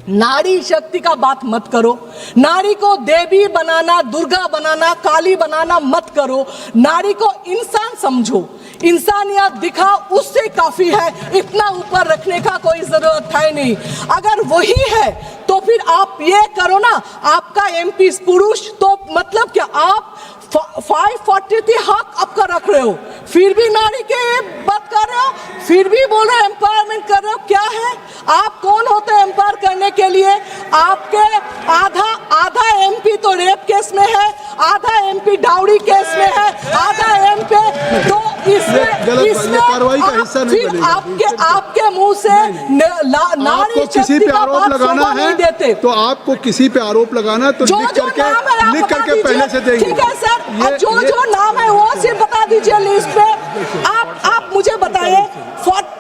नारी शक्ति का बात मत करो। नारी को देवी बनाना, दुर्गा बनाना, काली बनाना मत करो। नारी को इंसान समझो, इंसानियत दिखा, उससे काफी है। इतना ऊपर रखने का कोई जरूरत है नहीं। अगर वही है तो फिर आप ये करो ना, आपका एमपी पुरुष, तो मतलब क्या आप 543 हक आपका रख रहे हो, फिर भी नारी के बात कर रहे हो, फिर भी बोल रहे हो एम्पावरमेंट कर रहे हो। क्या है, आप कौन होते हैं एम्पावर करने के लिए? आपके आधा एमपी तो रेप केस में है, आधा एमपी डाउरी केस में है, आधा एमपी तो इसमें आपके मुंह से नारी किसी पे आरोप लगाना है देते, तो आपको किसी पे आरोप लगाना तो लिख करके पहले से देंगे। ठीक है सर, जो नाम है वो सिर्फ बता दीजिए लिस्ट पे। आप मुझे बताइए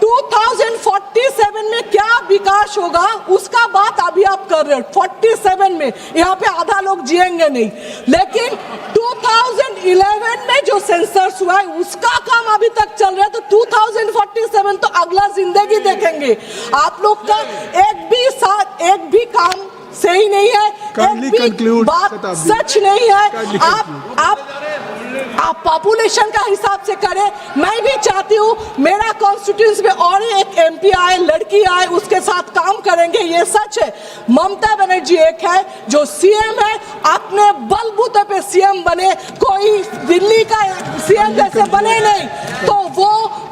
2047 में क्या विकास होगा, उसका बात अभी आप कर रहे हो। 47 में यहाँ पे आधा लोग जिएंगे नहीं, लेकिन 2011 में जो सेंसस हुआ है उसका काम अभी तक चल रहा है। तो 2047 तो अगला जिंदगी देखेंगे। आप लोग का एक भी काम सही नहीं है, एक भी बात सच नहीं है। आप पॉपुलेशन का हिसाब से करें। मैं भी चाहती हूँ मेरा कॉन्स्टिट्यूंसी में और एक एमपी आए, लड़की आए, उसके साथ काम करेंगे, ये सच है। ममता बनर्जी एक है जो सीएम है, अपने बलबूते पे सीएम बने, कोई दिल्ली का सीएम जैसे बने नहीं। तो वो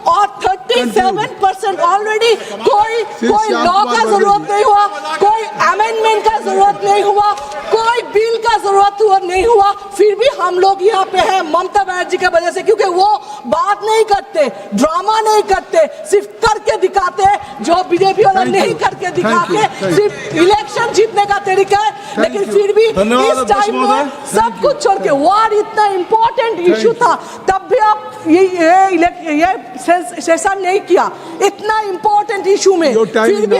और 37% ऑलरेडी कोई लॉ का जरूरत नहीं हुआ, कोई अमेंडमेंट का जरूरत नहीं हुआ, कोई बिल का जरूरत नहीं हुआ, फिर भी हम लोग यहाँ पे हैं ममता बनर्जी की वजह से। क्योंकि वो बात नहीं करते, ड्रामा नहीं करते, सिर्फ करके दिखाते हैं, जो बीजेपी वाले नहीं करके दिखाते, सिर्फ इलेक्शन जीतने का तरीका है। लेकिन फिर भी इस टाइम में सब कुछ छोड़ के, वॉर इतना इंपॉर्टेंट इशू था, तब भी आप ये सेशन नहीं किया इतना इंपॉर्टेंट इशू में, फिर भी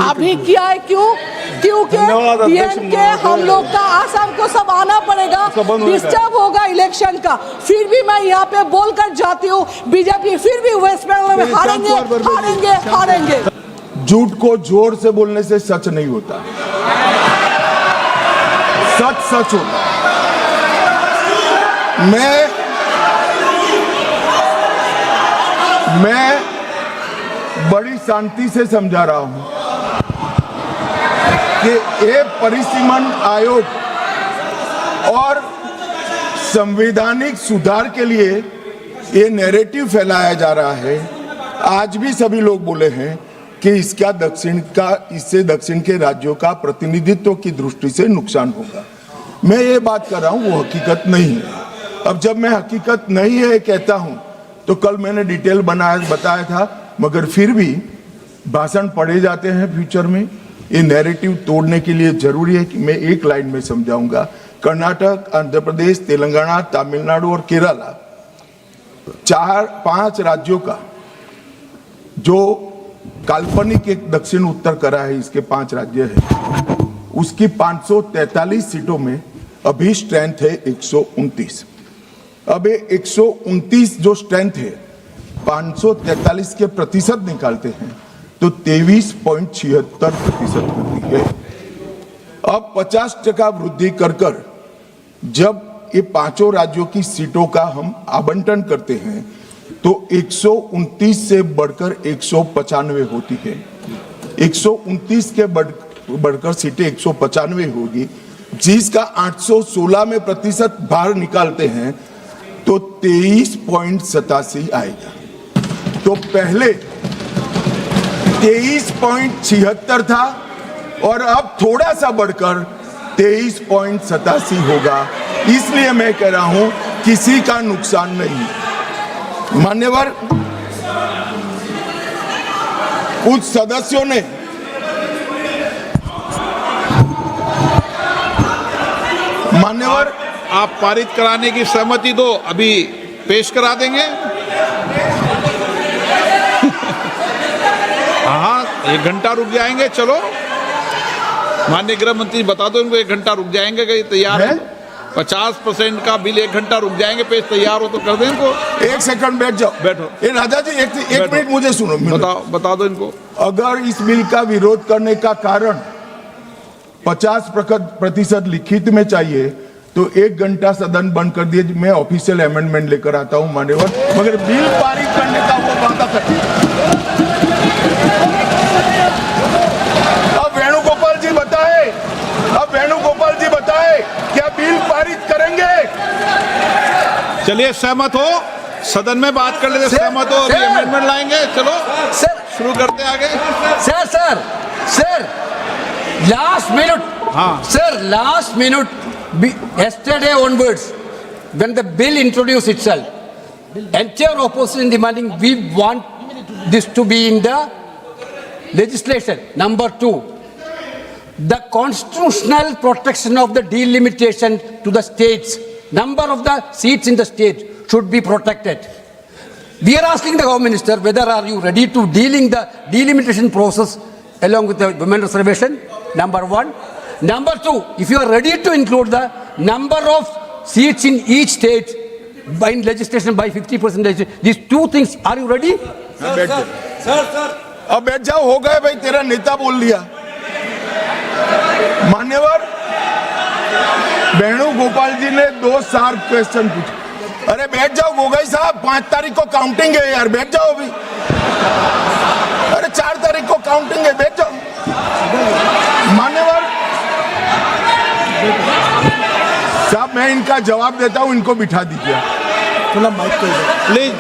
अभी किया है। क्यों? क्योंकि डीएमके हम लोग का आसाम को सब आना पड़ेगा, डिस्टर्ब होगा इलेक्शन का। फिर भी मैं यहाँ पे बोलकर जाती हूँ, बीजेपी फिर भी वेस्ट बंगाल में हारेंगे। झूठ को जोर से बोलने से सच नहीं होता, सच होता। मैं बड़ी शांति से समझा रहा हूं कि ये परिसीमन आयोग और संवैधानिक सुधार के लिए ये नैरेटिव फैलाया जा रहा है। आज भी सभी लोग बोले हैं कि इससे दक्षिण के राज्यों का प्रतिनिधित्व की दृष्टि से नुकसान होगा। मैं ये बात कर रहा हूं, वो हकीकत नहीं है। अब जब मैं हकीकत नहीं है कहता हूं तो कल मैंने डिटेल बताया था, मगर फिर भी भाषण पढ़े जाते हैं फ्यूचर में। ये नैरेटिव तोड़ने के लिए जरूरी है कि मैं एक लाइन में समझाऊंगा। कर्नाटक, आंध्र प्रदेश, तेलंगाना, तमिलनाडु और केरला, 4-5 राज्यों का जो काल्पनिक एक दक्षिण उत्तर करा है, इसके 5 राज्य है, उसकी 543 सीटों में अभी स्ट्रेंथ है 129। अब 129 जो स्ट्रेंथ है 543 के प्रतिशत निकालते हैं तो 23.76% होती है। अब 50% वृद्धि कर जब ये 5 राज्यों की सीटों का हम आवंटन करते हैं तो 129 से बढ़कर 195 होती है। 129 के बढ़कर सीटें 195 होगी, जिसका 816 में प्रतिशत भार निकालते हैं तो 23.87 आएगा। तो पहले 23.76 था और अब थोड़ा सा बढ़कर 23.87 होगा। इसलिए मैं कह रहा हूं किसी का नुकसान नहीं। मान्यवर, कुछ सदस्यों ने आप पारित कराने की सहमति दो, अभी पेश करा देंगे। हाँ, 1 घंटा रुक जाएंगे। चलो, माननीय गृह मंत्री बता दो इनको, 1 घंटा रुक जाएंगे कि तैयार है। 50% का बिल 1 घंटा रुक जाएंगे, पेज तैयार हो तो कर दें इनको। एक सेकंड बैठ जाओ, बैठो। ए राजा जी एक बैठो। मिनट मुझे सुनो, बता दो इनको। अगर इस बिल का विरोध करने का कारण 50% लिखित में चाहिए तो 1 घंटा सदन बंद कर दिए, मैं ऑफिशियल अमेंडमेंट लेकर आता हूं मान्यवर, मगर बिल पारित करने का वो वादा करते। अब वेणुगोपाल जी बताए क्या बिल पारित करेंगे? चलिए सहमत हो, सदन में बात कर लेते, सहमत हो, अभी अमेंडमेंट लाएंगे। चलो सर शुरू करते हैं आगे। सर last minute, हाँ। sir, last minute, yesterday onwards, when the bill introduced itself, entire opposition demanding we want this to be in the legislation. Number 2, the constitutional protection of the delimitation to the states, number of the seats in the state should be protected. We are asking the Home Minister whether are you ready to dealing the delimitation process along with the women reservation, number 1. Number 2, if you are ready to include the number of seats in each state by in legislation by 50%, these two things, are you ready? बैठ जाओ अब बैठ जाओ, हो गए भाई, तेरा नेता बोल लिया। मान्यवर वेणुगोपाल जी ने 2 शार्प क्वेश्चन पूछे। अरे बैठ जाओ गोगाई साहब, 5 तारीख को काउंटिंग है यार, बैठ जाओ अभी। अरे 4 तारीख को काउंटिंग है, बैठ जाओ। मान्यवर साहब मैं इनका जवाब देता हूं, इनको बिठा दीजिए थोड़ा माइक प्लीज।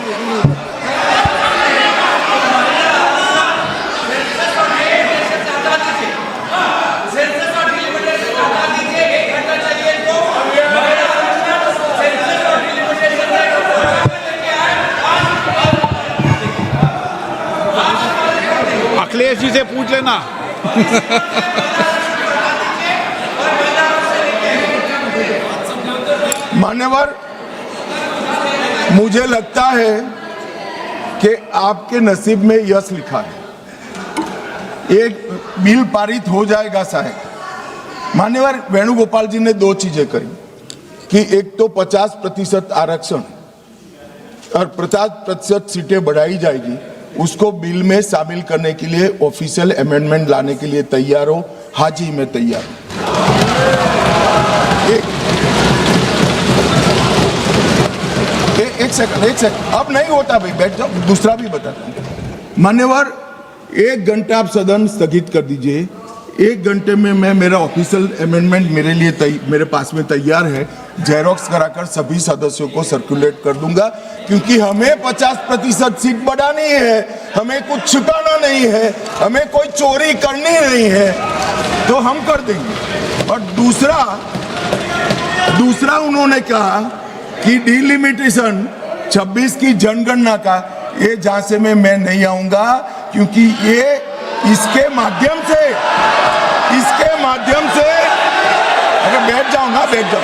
अखिलेश जी से पूछ लेना। मान्यवर मुझे लगता है कि आपके नसीब में यश लिखा है, एक बिल पारित हो जाएगा शायद। मान्यवर वेणुगोपाल जी ने 2 चीजें करी कि एक तो 50% आरक्षण और 50% सीटें बढ़ाई जाएगी, उसको बिल में शामिल करने के लिए ऑफिशियल अमेंडमेंट लाने के लिए तैयार हो। हाजी मैं तैयार हूं। एक सेकंड अब नहीं होता भाई, बैठ जाओ, दूसरा भी बताता हूं। मान्यवर 1 घंटा आप सदन स्थगित कर दीजिए, 1 घंटे में मैं मेरा ऑफिशियल अमेंडमेंट मेरे पास में तैयार है, जेरोक्स कराकर सभी सदस्यों को सर्कुलेट कर दूंगा, क्योंकि हमें 50% सीट बढ़ानी है, हमें कुछ छुपाना नहीं है, हमें कोई चोरी करनी नहीं है, तो हम कर देंगे। और दूसरा उन्होंने कहा कि डिलिमिटेशन 26 की जनगणना का, ये झांसे में मैं नहीं आऊंगा, क्योंकि ये इसके माध्यम से अगर बैठ जाओ ना, बैठ जाओ।